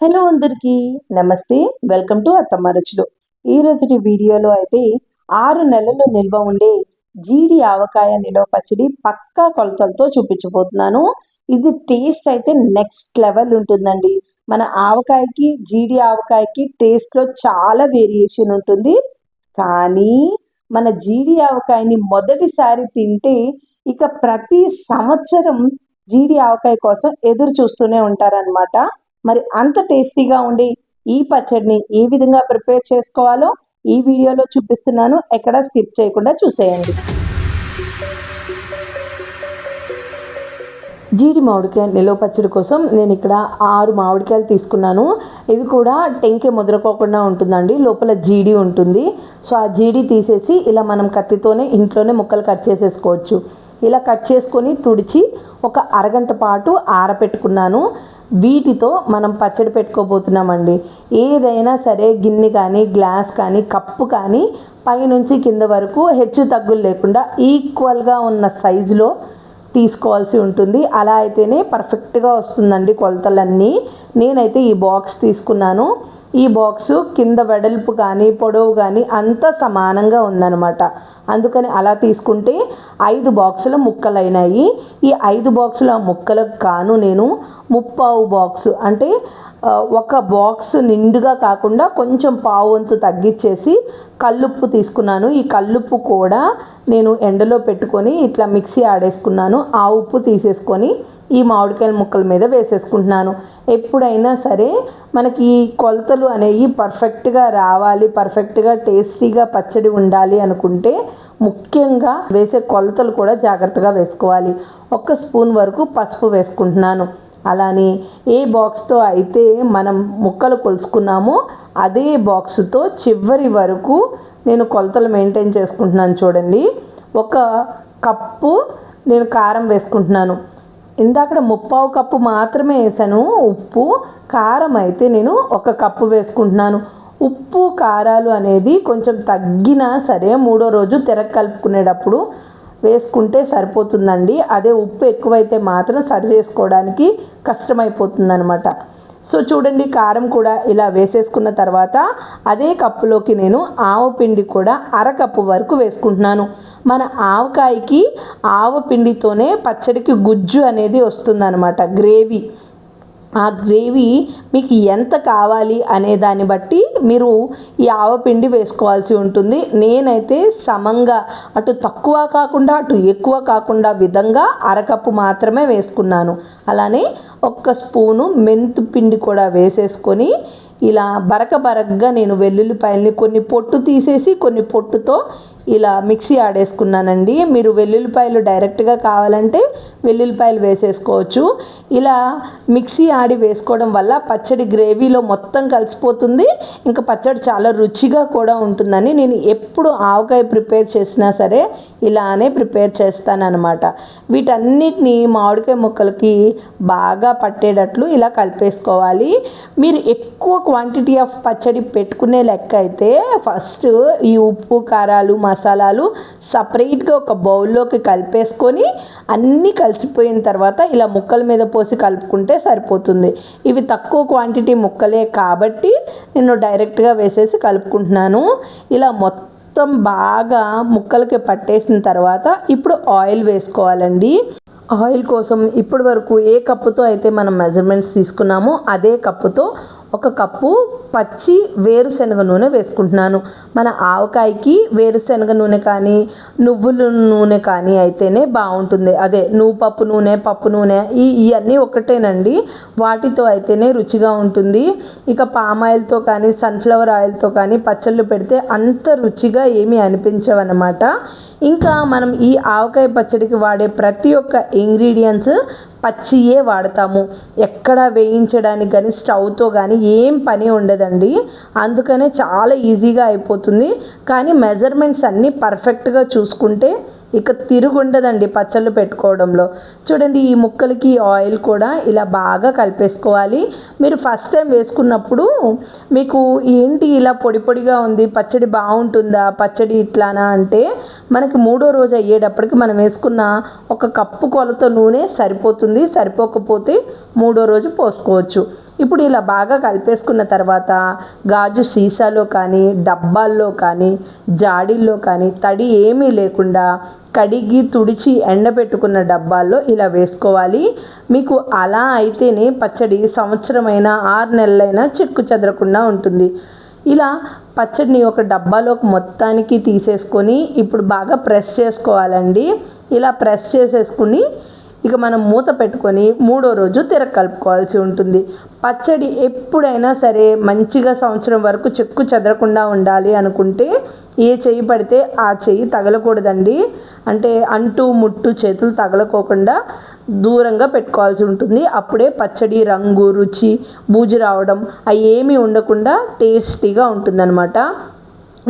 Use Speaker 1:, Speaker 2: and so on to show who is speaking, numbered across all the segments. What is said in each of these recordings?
Speaker 1: Hello అందరికీ నమస్తే. Welcome to అత్తమ్మ రుచులు. ఈ రోజుటి వీడియోలో అయితే 6 నెలలు నిల్వ ఉండే జీడి ఆవకాయ నిల్వ పచ్చడి పక్కా కొలతలతో చూపించబోతున్నాను. ఇది టేస్ట్ అయితే నెక్స్ట్ లెవెల్ ఉంటుందండి. మన ఆవకాయకి జీడి ఆవకాయకి టేస్ట్లో చాలా వేరియేషన్ ఉంటుంది. కానీ మన జీడి ఆవకాయని మొదటిసారి తింటే ఇక ప్రతి సంవత్సరం జీడి ఆవకాయ కోసం ఎదురు చూస్తూనే ఉంటారనమాట. మరి అంత టేస్టీగా ఉండి ఈ పచ్చడిని ఏ విధంగా ప్రిపేర్ చేసుకోవాలో ఈ వీడియోలో చూపిస్తున్నాను. ఎక్కడా స్కిప్ చేయకుండా చూసేయండి. జీడి మామిడికాయ నిల్వ పచ్చడి కోసం నేను ఇక్కడ 6 మామిడికాయలు తీసుకున్నాను. ఇవి కూడా టెంకె ముద్రకోకుండా ఉంటుందండి, లోపల జీడి ఉంటుంది. సో ఆ జీడి తీసేసి ఇలా మనం కత్తితోనే ఇంట్లోనే ముక్కలు కట్ చేసేసుకోవచ్చు. ఇలా కట్ చేసుకొని తుడిచి ఒక అరగంట పాటు ఆరపెట్టుకున్నాను. వీటితో మనం పచ్చడి పెట్టుకోబోతున్నామండి. ఏదైనా సరే గిన్నె కానీ గ్లాస్ కానీ కప్పు కానీ పైనుంచి కింద వరకు హెచ్చు తగ్గులు లేకుండా ఈక్వల్గా ఉన్న సైజులో తీసుకోవాల్సి ఉంటుంది. అలా అయితేనే పర్ఫెక్ట్గా వస్తుందండి కొలతలన్నీ. నేనైతే ఈ బాక్స్ తీసుకున్నాను. ఈ బాక్సు కింద వెడల్పు కానీ పొడవు కానీ అంతా సమానంగా ఉందన్నమాట. అందుకని అలా తీసుకుంటే 5 బాక్సుల ముక్కలైనాయి. ఈ 5 బాక్సుల ముక్కలకు కాను నేను 3/4 బాక్సు అంటే ఒక బాక్స్ నిండుగా కాకుండా కొంచెం పావు వంతు తగ్గించేసి కల్లుప్పు తీసుకున్నాను. ఈ కల్లుప్పు కూడా నేను ఎండలో పెట్టుకొని ఇట్లా మిక్సీ ఆడేసుకున్నాను. ఆ ఉప్పు తీసేసుకొని ఈ మామిడికాయల ముక్కల మీద వేసేసుకుంటున్నాను. ఎప్పుడైనా సరే మనకి ఈ కొలతలు అనేవి పర్ఫెక్ట్గా రావాలి, పర్ఫెక్ట్గా టేస్టీగా పచ్చడి ఉండాలి అనుకుంటే ముఖ్యంగా వేసే కొలతలు కూడా జాగ్రత్తగా వేసుకోవాలి. 1 స్పూన్ వరకు పసుపు వేసుకుంటున్నాను. అలానే ఏ బాక్స్తో అయితే మనం ముక్కలు కొలుసుకున్నామో అదే బాక్స్తో చివరి వరకు నేను కొలతలు మెయింటైన్ చేసుకుంటున్నాను. చూడండి, 1 కప్పు నేను కారం వేసుకుంటున్నాను. ఇందాక 3/4 కప్పు మాత్రమే వేసాను ఉప్పు. కారం అయితే నేను 1 కప్పు వేసుకుంటున్నాను. ఉప్పు కారాలు అనేది కొంచెం తగ్గినా సరే 3వ రోజు తిరగ కలుపుకునేటప్పుడు వేసుకుంటే సరిపోతుందండి. అదే ఉప్పు ఎక్కువైతే మాత్రం సరి చేసుకోవడానికి కష్టమైపోతుందన్నమాట. సో చూడండి, కారం కూడా ఇలా వేసేసుకున్న తర్వాత అదే కప్పులోకి నేను ఆవపిండి కూడా 1/2 కప్పు వరకు వేసుకుంటున్నాను. మన ఆవకాయకి ఆవపిండితోనే పచ్చడికి గుజ్జు అనేది వస్తుందన్నమాట, గ్రేవీ. ఆ గ్రేవీ మీకు ఎంత కావాలి అనే దాన్ని బట్టి మీరు ఈ ఆవపిండి వేసుకోవాల్సి ఉంటుంది. నేనైతే సమంగా అటు తక్కువ కాకుండా అటు ఎక్కువ కాకుండా విధంగా 1/2 కప్పు మాత్రమే వేసుకున్నాను. అలానే 1 స్పూను మెంతు పిండి కూడా వేసేసుకొని ఇలా బరకగా నేను వెల్లుల్లిపాయల్ని కొన్ని పొట్టు తీసేసి కొన్ని పొట్టుతో ఇలా మిక్సీ ఆడేసుకున్నానండి. మీరు వెల్లుల్లిపాయలు డైరెక్ట్గా కావాలంటే వెల్లుల్లిపాయలు వేసేసుకోవచ్చు. ఇలా మిక్సీ ఆడి వేసుకోవడం వల్ల పచ్చడి గ్రేవీలో మొత్తం కలిసిపోతుంది. ఇంకా పచ్చడి చాలా రుచిగా కూడా ఉంటుందని నేను ఎప్పుడు ఆవకాయ ప్రిపేర్ చేసినా సరే ఇలానే ప్రిపేర్ చేస్తానన్నమాట. వీటన్నిటిని మామిడికాయ ముక్కలకి బాగా పట్టేటట్లు ఇలా కలిపేసుకోవాలి. మీరు ఎక్కువ క్వాంటిటీ ఆఫ్ పచ్చడి పెట్టుకునే లెక్క అయితే ఫస్ట్ ఈ ఉప్పు కారాలు మసాలాలు సపరేట్గా ఒక బౌల్లోకి కలిపేసుకొని అన్నీ కలిసిపోయిన తర్వాత ఇలా ముక్కల మీద పోసి కలుపుకుంటే సరిపోతుంది. ఇవి తక్కువ క్వాంటిటీ ముక్కలే కాబట్టి నేను డైరెక్ట్గా వేసేసి కలుపుకుంటున్నాను. ఇలా మొత్తం బాగా ముక్కలకి పట్టేసిన తర్వాత ఇప్పుడు ఆయిల్ వేసుకోవాలండి. ఆయిల్ కోసం ఇప్పటి వరకు ఏ కప్పుతో అయితే మనం మెజర్మెంట్స్ తీసుకున్నామో అదే కప్పుతో 1 కప్పు పచ్చి వేరుశనగ నూనె వేసుకుంటున్నాను. మన ఆవకాయకి వేరుశనగ నూనె కానీ నువ్వుల నూనె కానీ అయితేనే బాగుంటుంది. అదే నువ్వుపప్పు నూనె, పప్పు నూనె ఇవన్నీ ఒకటేనండి, వాటితో అయితేనే రుచిగా ఉంటుంది. ఇక పామాయిల్తో కానీ సన్ఫ్లవర్ ఆయిల్తో కానీ పచ్చళ్ళు పెడితే అంత రుచిగా ఏమీ అనిపించవన్నమాట. ఇంకా మనం ఈ ఆవకాయ పచ్చడికి వాడే ప్రతి ఒక్క ఇంగ్రీడియంట్స్ పచ్చియే వాడతాము. ఎక్కడ వేయించడానికి కానీ స్టవ్తో కానీ ఏం పని ఉండదండి. అందుకనే చాలా ఈజీగా అయిపోతుంది. కానీ మెజర్మెంట్స్ అన్నీ పర్ఫెక్ట్గా చూసుకుంటే ఇక తిరుగుండదండి పచ్చళ్ళు పెట్టుకోవడంలో. చూడండి, ఈ ముక్కలకి ఆయిల్ కూడా ఇలా బాగా కలిపేసుకోవాలి. మీరు ఫస్ట్ టైం వేసుకున్నప్పుడు మీకు ఏంటి ఇలా పొడి పొడిగా ఉంది, పచ్చడి బాగుంటుందా, పచ్చడి ఇట్లానా అంటే మనకి 3వ రోజు అయ్యేటప్పటికి మనం వేసుకున్న 1 కప్పు కొలత నూనె సరిపోతుంది. సరిపోకపోతే 3వ రోజు పోసుకోవచ్చు. ఇప్పుడు ఇలా బాగా కలిపేసుకున్న తర్వాత గాజు సీసాలో కానీ డబ్బాల్లో కానీ జాడీల్లో కానీ తడి ఏమీ లేకుండా కడిగి తుడిచి ఎండబెట్టుకున్న డబ్బాల్లో ఇలా వేసుకోవాలి. మీకు అలా అయితేనే పచ్చడి సంవత్సరమైనా 6 నెలలైనా చెక్కు చెదరకుండా ఉంటుంది. ఇలా పచ్చడిని ఒక డబ్బాలోకి మొత్తానికి తీసేసుకొని ఇప్పుడు బాగా ప్రెస్ చేసుకోవాలండి. ఇలా ప్రెస్ చేసేసుకుని ఇక మనం మూత పెట్టుకొని 3వ రోజు కలుపుకోవాల్సి ఉంటుంది. పచ్చడి ఎప్పుడైనా సరే మంచిగా సంవత్సరం వరకు చెక్కు చెదరకుండా ఉండాలి అనుకుంటే ఏ చెయ్యి పడితే ఆ చెయ్యి తగలకూడదండి. అంటే అంటు ముట్టు చేతులు తగలకోకుండా దూరంగా పెట్టుకోవాల్సి ఉంటుంది. అప్పుడే పచ్చడి రంగు రుచి బూజు రావడం అవి ఏమీ ఉండకుండా టేస్టీగా ఉంటుందన్నమాట.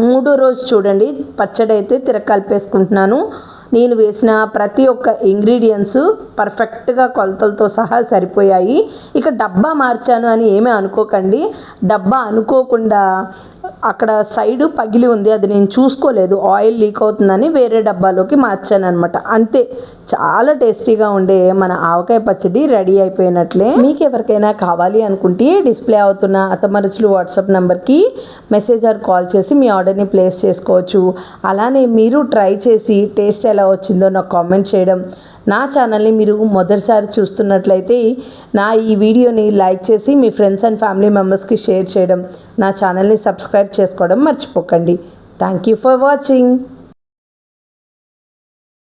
Speaker 1: 3వ రోజు చూడండి పచ్చడి అయితే కలిపేసుకుంటున్నాను. నేను వేసిన ప్రతి ఒక్క ఇంగ్రీడియంట్స్ పర్ఫెక్ట్గా కొలతలతో సహా సరిపోయాయి. ఇక డబ్బా మార్చాను అని ఏమీ అనుకోకండి. డబ్బా అనుకోకుండా అక్కడ సైడు పగిలి ఉంది, అది నేను చూసుకోలేదు, ఆయిల్ లీక్ అవుతుందని వేరే డబ్బాలోకి మార్చాను అనమాట. అంతే, చాలా టేస్టీగా ఉండే మన ఆవకాయ పచ్చడి రెడీ అయిపోయినట్లే. మీకు ఎవరికైనా కావాలి అనుకుంటే డిస్ప్లే అవుతున్న అత్తమరుచులు వాట్సాప్ నెంబర్కి మెసేజ్ ఆర్ కాల్ చేసి మీ ఆర్డర్ని ప్లేస్ చేసుకోవచ్చు. అలానే మీరు ట్రై చేసి టేస్ట్ ఎలా వచ్చిందో నాకు కామెంట్ చేయడం, నా ఛానల్ని మీరు మొదటిసారి చూస్తున్నట్లయితే నా ఈ వీడియోని లైక్ చేసి మీ ఫ్రెండ్స్ అండ్ ఫ్యామిలీ మెంబర్స్కి షేర్ చేయడం, నా ఛానల్ని సబ్స్క్రైబ్ చేసుకోవడం మర్చిపోకండి. Thank you for watching.